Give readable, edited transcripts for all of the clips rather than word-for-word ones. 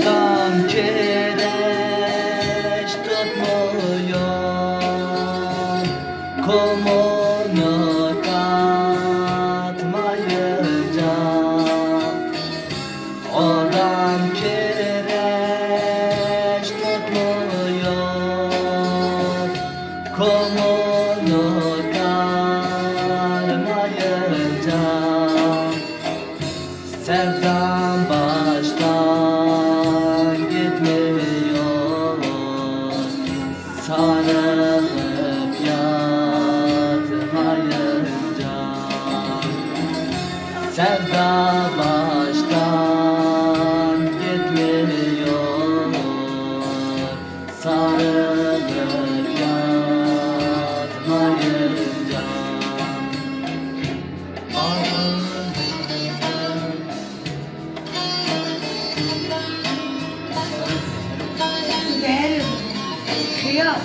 Adam kireç tutmuyor, kumunu katmayınca. Adam kireç tutmuyor, kumunu katmayınca. Sevdam baştan gitmiyor, sarılıp yatmayınca. Sevda baştan gitmiyor, sarılıp yatmayınca. Ver. Kıyam.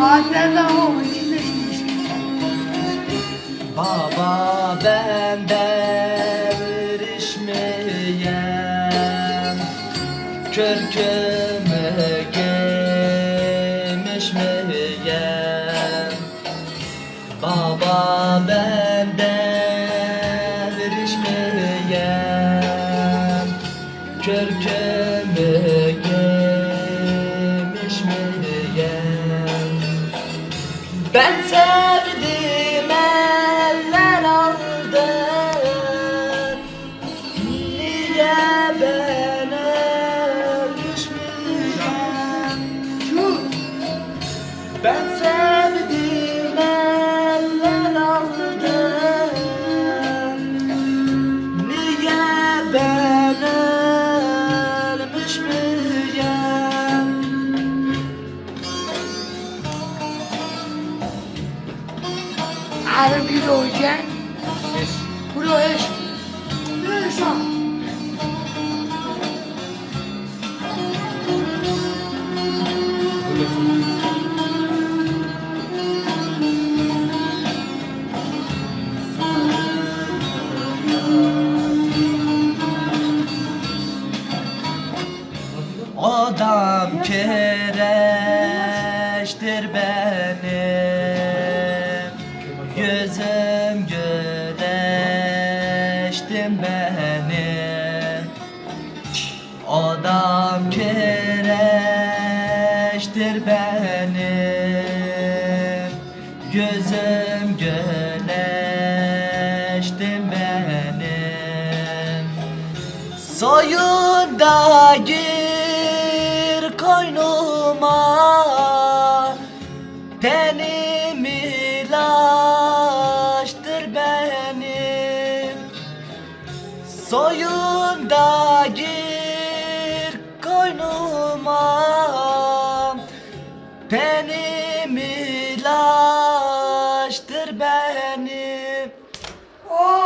Ağaçlardan o içinde şimdi. Baba ben devirişmeyem, kürkümü giymişmeyem. Baba ben devirişmeyem, kürkümü giymişmeyem. Ben sevdim eller aldı, niye ben düşmeyeceğim? Ben sevdim eller aldı, niye ben ölmüşmeyeceğim? Ağrım gibi olacak. Buraya eş. Böyle şu an. Odam kireçtir benim, gözüm güneştim benim. Odam kireçtir benim, gözüm güneştim benim. Soyun da gir koynuma, tenim ilaçtır benim. Soyun da gir koynuma, tenim ilaçtır benim. Oo.